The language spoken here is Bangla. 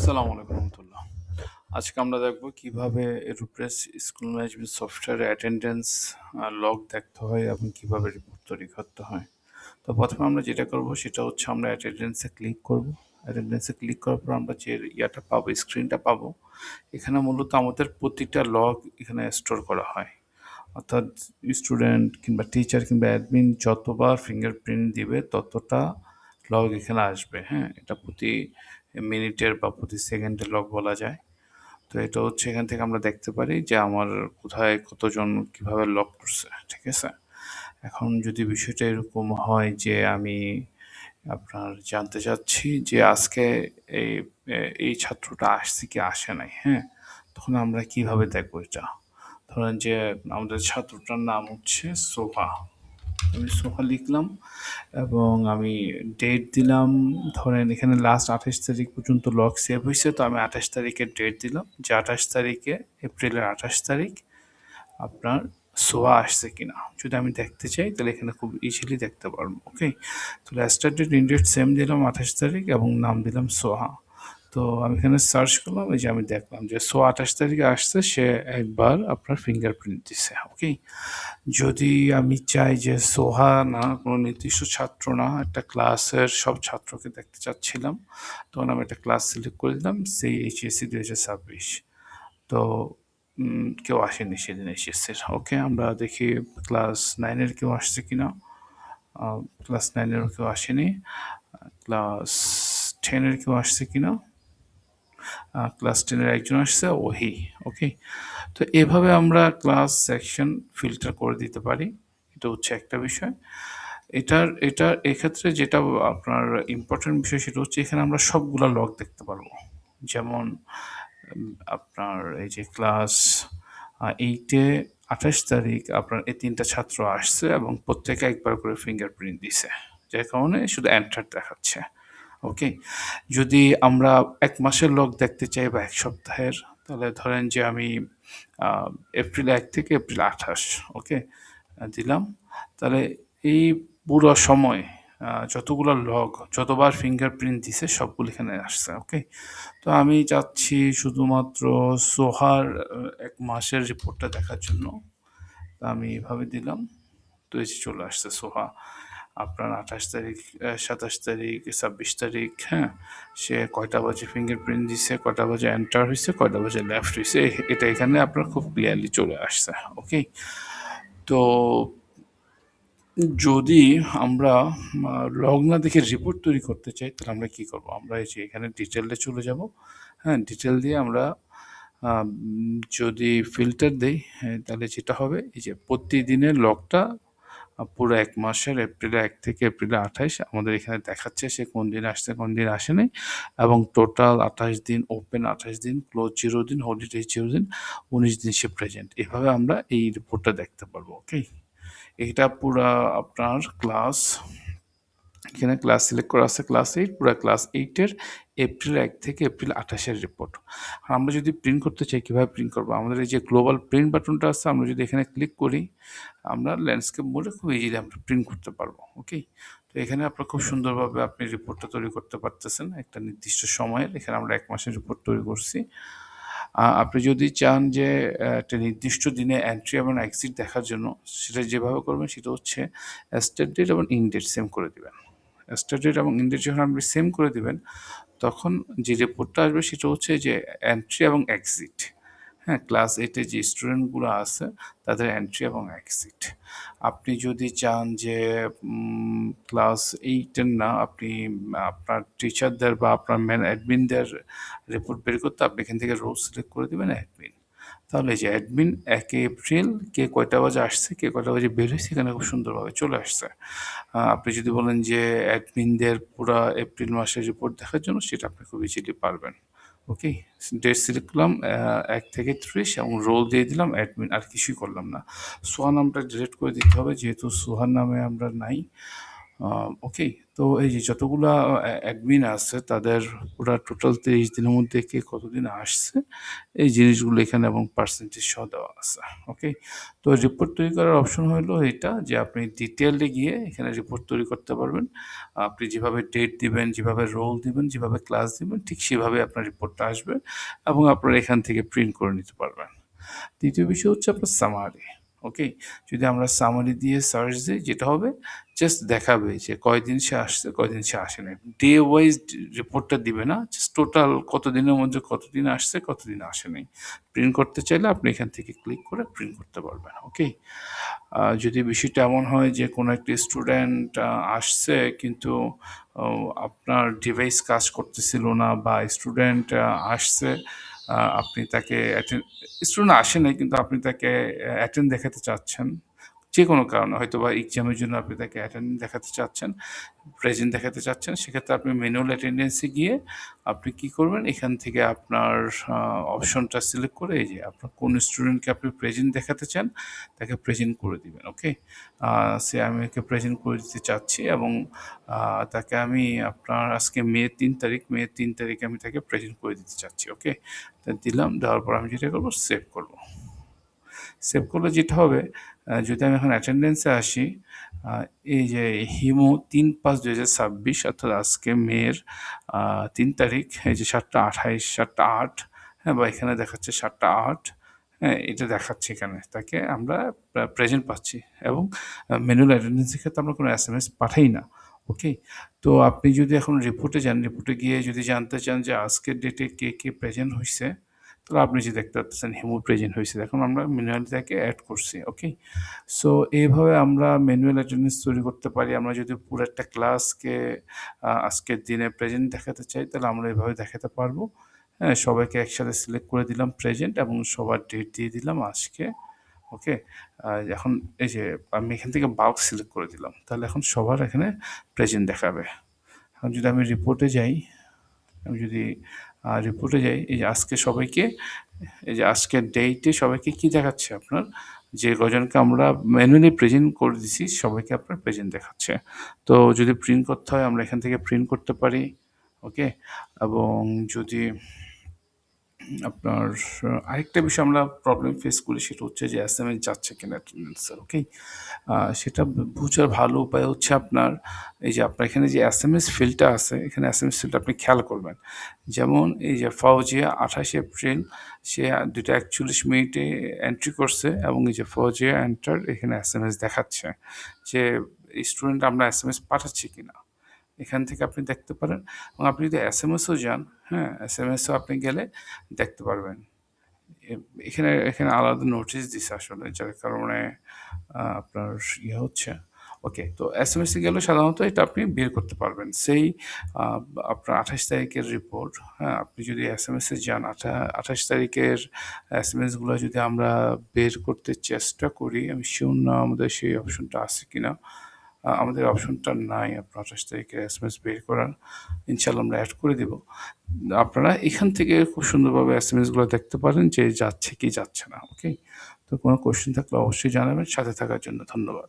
আসসালামু আলাইকুম রহমতুল্লাহ। আজকে আমরা দেখব কিভাবে এরোপ্রেস স্কুল ম্যানেজমেন্ট সফটওয়্যারে অ্যাটেন্ডেন্স লগ দেখতে হয় এবং কিভাবে রিপোর্ট তৈরি করতে হয়। তো প্রথমে আমরা যেটা করব সেটা হচ্ছে আমরা অ্যাটেন্ডেন্সে ক্লিক করব। অ্যাটেন্ডেন্সে ক্লিক করার পর আমরা যে ইয়াটা পাবো, স্ক্রিনটা পাবো, এখানে মূলত আমাদের প্রতিটা লগ এখানে স্টোর করা হয়। অর্থাৎ স্টুডেন্ট কিংবা টিচার কিংবা অ্যাডমিন যতবার ফিঙ্গারপ্রিন্ট দিবে ততটা লগ এখানে আসবে। হ্যাঁ, এটা প্রতি মিনিটের বা প্রতি সেকেন্ডের লগ বলা যায়। তো এটা হচ্ছে এখান থেকে আমরা দেখতে পারি যে আমার কোথায় কতজন কিভাবে লগ করছে, ঠিক আছে? এখন যদি বিষয়টা এরকম হয় যে আমি আপনার জানতে চাচ্ছি যে আজকে এই এই ছাত্রটা আসছে কি আসে নাই, হ্যাঁ, তখন আমরা কিভাবে দেখবো এটা? ধরেন যে আমাদের ছাত্রটার নাম হচ্ছে সোফা, আমি সোফা লিখলাম এবং আমি ডেট দিলাম। ধরেন এখানে লাস্ট 28 তারিখ পর্যন্ত লগ সেভ হয়েছে, তো আমি 28 তারিখের ডেট দিলাম যে 28 তারিখে, এপ্রিলের 28 তারিখ আপনার সোয়া আসছে কিনা। যদি আমি দেখতে চাই তাহলে এখানে খুব ইজিলি দেখতে পারবো। ওকে, তো লাস্টার ডেট ইন ডেট সেম দিলাম 28 তারিখ এবং নাম দিলাম সোহা। তো আমি এখানে সার্চ করলাম, এই যে আমি দেখলাম যে 28 তারিখে আসছে, সে একবার আপনার ফিঙ্গারপ্রিন্ট দিছে। ওকে, যদি আমি চাই যে সোহা না, কোনো নির্দিষ্ট ছাত্র না, একটা ক্লাসের সব ছাত্রকে দেখতে চাচ্ছিলাম, তখন আমি একটা ক্লাস সিলেক্ট করে দিলাম, সেই এইচএসসি 2026। তো কেউ আসেনি সেদিন এইচএসসির। ওকে, আমরা দেখি ক্লাস 9-এর কেউ আসছে কিনা। ক্লাস 9-এরও কেউ আসেনি। ক্লাস 10-এর কেউ আসছে কিনা। ক্লাস 10-এর একজন আসছে, ওহি। ওকে, তো এভাবে আমরা ক্লাস সেকশন ফিল্টার করে দিতে পারি। এটা হচ্ছে একটা বিষয়। এটার এক্ষেত্রে যেটা আপনার ইম্পর্টেন্ট বিষয় সেটা হচ্ছে এখানে আমরা সবগুলা লগ দেখতে পারবো। যেমন আপনার এই যে ক্লাস 8-এ 28 তারিখ আপনার এই 3টা ছাত্র আসছে এবং প্রত্যেকে একবার করে ফিঙ্গারপ্রিন্ট দিছে, যার কারণে শুধু এন্টার দেখাচ্ছে। ওকে, যদি আমরা 1 মাসের লগ দেখতে চাই বা 1 সপ্তাহের, তাহলে ধরেন যে আমি এপ্রিল 1 থেকে এপ্রিল 28, ওকে, দিলাম। তাহলে এই পুরো সময় যতগুলো লগ, যতবার ফিঙ্গারপ্রিন্ট দিছে সবগুলো এখানে আসছে। ওকে, তো আমি চাচ্ছি শুধুমাত্র সোহার 1 মাসের রিপোর্টটা দেখার জন্য। তো আমি এভাবে দিলাম, তো এই যে চলে আসছে সোহা আপনার 28 তারিখ, 27 তারিখ, 26 তারিখ, হ্যাঁ, সে কয়টা বাজে ফিঙ্গারপ্রিন্ট দিছে, কয়টা বাজে এন্টার হয়েছে, কয়টা বাজে লেফট হয়েছে, এটা এখানে আপনার খুব ক্লিয়ারলি চলে আসছে। ওকে, তো যদি আমরা লগ না দেখে রিপোর্ট তৈরি করতে চাই তাহলে আমরা কি করব? আমরা এই যে এখানে ডিটেলে চলে যাব। হ্যাঁ, ডিটেল দিয়ে আমরা যদি ফিল্টার দেই, হ্যাঁ, তাহলে যেটা হবে এই যে প্রতিদিনের লগটা পুরো 1 মাসের এপ্রিল 1 থেকে এপ্রিল 28 আমাদের এখানে দেখাচ্ছে সে কোন দিন আসছে, কোন দিন আসেনি, এবং টোটাল 28 দিন, ওপেন 28 দিন, ক্লোজ 0 দিন, হলিডে 0 দিন, 19 দিন সে প্রেজেন্ট। এভাবে আমরা এই রিপোর্টটা দেখতে পারবো। ওকে, এটা পুরা আপনার ক্লাস, এখানে ক্লাস সিলেক্ট করা আছে ক্লাস 8, পুরা ক্লাস 8-এর এপ্রিল 1 থেকে এপ্রিল 28-এর রিপোর্ট। আর আমরা যদি প্রিন্ট করতে চাই কীভাবে প্রিন্ট করবো? আমাদের এই যে গ্লোবাল প্রিন্ট বাটনটা আছে, আমরা যদি এখানে ক্লিক করি, আমরা ল্যান্ডস্কেপ মোডে খুব ইজিলি আমরা প্রিন্ট করতে পারবো। ওকে, তো এখানে আপনার খুব সুন্দরভাবে আপনি রিপোর্টটা তৈরি করতে পারতেছেন একটা নির্দিষ্ট সময়ের। এখানে আমরা 1 মাসের রিপোর্ট তৈরি করছি। আপনি যদি চান যে একটা নির্দিষ্ট দিনে এন্ট্রি এবং এক্সিট দেখার জন্য, সেটা যেভাবে করবেন সেটা হচ্ছে স্টার্ট ডেট এবং ইন্ড ডেট সেম করে দিবেন। স্টার্ট ডেট এবং ইন্ড ডেট যখন আপনি সেম করে দিবেন, তখন যে রিপোর্টটা আসবে সেটা হচ্ছে যে এন্ট্রি এবং এক্সিট। হ্যাঁ, ক্লাস 8-এ যে স্টুডেন্টগুলো আছে তাদের এন্ট্রি এবং এক্সিট। আপনি যদি চান যে ক্লাস 8-এর না, আপনি আপনার টিচারদের বা আপনার অ্যাডমিনদের রিপোর্ট বের করতে, আপনি এখান থেকে রোল সিলেক্ট করে দেবেন অ্যাডমিন। তাহলে যে অ্যাডমিন 1 এপ্রিল কে কয়টা বাজে আসছে, কে কয়টা বাজে বের হয়েছে, এখানে খুব সুন্দরভাবে চলে আসছে। আপনি যদি বলেন যে অ্যাডমিনদের পুরা এপ্রিল মাসের রিপোর্ট দেখার জন্য, সেটা আপনি খুব ইজিলি পারবেন। ওকে, ডেট সিলেক্ট করলাম 1 থেকে 30 এবং রোল দিয়ে দিলাম অ্যাডমিন, আর কিছুই করলাম না। সোহা নামটা ডিলিট করে দিতে হবে যেহেতু সোহার নামে আমরা নাই। ওকে, তো এই যে যতগুলা অ্যাডমিন আছে তাদের পুরা টোটাল 30 দিনের মধ্যে কে কতদিন আসছে এই জিনিসগুলো এখানে এবং পার্সেন্টেজ সহ দেওয়া আছে। ওকে, তো রিপোর্ট তৈরি করার অপশন হলো এটা যে আপনি ডিটেইলে গিয়ে এখানে রিপোর্ট তৈরি করতে পারবেন। আপনি যেভাবে ডেট দিবেন, যেভাবে রোল দিবেন, যেভাবে ক্লাস দিবেন ঠিক সেভাবে আপনার রিপোর্টটা আসবে এবং আপনারা এখান থেকে প্রিন্ট করে নিতে পারবেন। দ্বিতীয় বিষয় হচ্ছে আপনার সামারি। ওকে, যদি আমরা সামারি দিয়ে সার্চ দিই যেটা হবে জাস্ট দেখাবে যে কয়দিন সে আসছে কয়দিন সে আসে নাই, ডে ওয়াইজ রিপোর্টটা দিবে না, জাস্ট টোটাল কতদিনের মধ্যে কতদিন আসছে কতদিন আসে নাই। প্রিন্ট করতে চাইলে আপনি এখান থেকে ক্লিক করে প্রিন্ট করতে পারবেন। ওকে, যদি বিষয়টা এমন হয় যে কোনো একটি স্টুডেন্ট আসছে কিন্তু আপনার ডিভাইস কাজ করতেছিল না বা স্টুডেন্ট আসছে আপনি তাকে স্টুডেন্ট আসে নাই কিন্তু আপনি তাকে অ্যাটেন্ড দেখাতে চাচ্ছেন যে কোনো কারণে, হয়তো বা এক্সামের জন্য আপনি তাকে অ্যাটেন্ড দেখাতে চাচ্ছেন, প্রেজেন্ট দেখাতে চাচ্ছেন, সেক্ষেত্রে আপনি ম্যানুয়াল অ্যাটেন্ডেন্সে গিয়ে আপনি কি করবেন এখান থেকে আপনার অপশনটা সিলেক্ট করে এই যে আপনার কোন স্টুডেন্টকে আপনি প্রেজেন্ট দেখাতে চান তাকে প্রেজেন্ট করে দিবেন। ওকে, সে আমি ওকে প্রেজেন্ট করে দিতে চাচ্ছি এবং তাকে আমি আপনার আজকে মে 3 তারিখে আমি তাকে প্রেজেন্ট করে দিতে চাচ্ছি। ওকে, তা দিলাম, দেওয়ার পর আমি যেটা করবো সেভ করবো। সেভ করলে যেটা হবে যদি আমি এখন অ্যাটেন্ডেন্সে আসি, এই যে হিমু 3/5/2026 অর্থাৎ আজকে মের 3 তারিখ, এই যে 7টা 28 7টা 8, হ্যাঁ, বা এখানে দেখাচ্ছে 7টা 8, হ্যাঁ, এটা দেখাচ্ছে এখানে তাকে আমরা প্রেজেন্ট পাচ্ছি এবং ম্যানুয়াল অ্যাটেন্ডেন্সের ক্ষেত্রে আমরা কোনো SMS পাঠাই না। ওকে, তো আপনি যদি এখন রিপোর্টে যান, রিপোর্টে গিয়ে যদি জানতে চান যে আজকের ডেটে কে কে প্রেজেন্ট হয়েছে, তাহলে আপনি যে দেখতে পাচ্ছেন হিমু প্রেজেন্ট হয়েছে, এখন আমরা ম্যানুয়ালি তাকে অ্যাড করছি। ওকে, সো এইভাবে আমরা ম্যানুয়াল অ্যাটেন্ডেন্স তৈরি করতে পারি। আমরা যদি পুরো একটা ক্লাসকে আজকের দিনে প্রেজেন্ট দেখাতে চাই তাহলে আমরা এভাবে দেখাতে পারবো। হ্যাঁ, সবাইকে একসাথে সিলেক্ট করে দিলাম প্রেজেন্ট এবং সবার ডেট দিয়ে দিলাম আজকে। ওকে, এখন এই যে আমি এখান থেকে বাল্ক সিলেক্ট করে দিলাম, তাহলে এখন সবার এখানে প্রেজেন্ট দেখাবে। এখন যদি আমি রিপোর্টে যাই, এই যে আজকে সবাইকে, এই যে আজকের ডেটে সবাইকে কি দেখাচ্ছে আপনার, যে কজনকে আমরা ম্যানুয়ালি প্রেজেন্ট করে দিছি সবাইকে আপনার প্রেজেন্ট দেখাচ্ছে। তো যদি প্রিন্ট করতে হয় আমরা এখান থেকে প্রিন্ট করতে পারি। ওকে, এবং যদি আপনার আরেকটা বিষয় আমরা প্রবলেম ফেস করি সেটা হচ্ছে যে SMS যাচ্ছে কিনা অ্যাটেন্ডেন্সে। ওকে, সেটা বোঝার ভালো উপায় হচ্ছে আপনার এই যে আপনার এখানে যে SMS ফিল্ডটা আছে, এখানে SMS ফিল্ডটা আপনি খেয়াল করবেন। যেমন এই যে ফাউজিয়া 28 এপ্রিল সে 2:41 এন্ট্রি করছে এবং এই যে ফাউজিয়া এন্টার এখানে SMS দেখাচ্ছে যে স্টুডেন্ট আমরা SMS পাঠাচ্ছি কিনা, এখান থেকে আপনি দেখতে পারেন। এবং আপনি যদি SMS-ও যান, হ্যাঁ, SMS-ও আপনি গেলে দেখতে পারবেন। এখানে আলাদা নোটিশ দিছে আসলে যার কারণে আপনার হচ্ছে। ওকে, তো SMS-এ গেলে সাধারণত এটা আপনি বের করতে পারবেন। সেই আপনার 28 তারিখের রিপোর্ট, হ্যাঁ, আপনি যদি SMS-এ যান 28 তারিখের SMS-গুলো যদি আমরা বের করতে চেষ্টা করি, আমি শিওর না আমাদের সেই অপশনটা আছে কিনা। আমাদের অপশনটা নাই আপনার 28 তারিখের SMS বের করার। ইনশাআল্লাহ আমরা অ্যাড করে দেব। আপনারা এখান থেকে খুব সুন্দরভাবে SMS-গুলো দেখতে পারেন যে যাচ্ছে কি যাচ্ছে না। ওকে, তো কোনো কোয়েশ্চেন থাকলে অবশ্যই জানাবেন। সাথে থাকার জন্য ধন্যবাদ।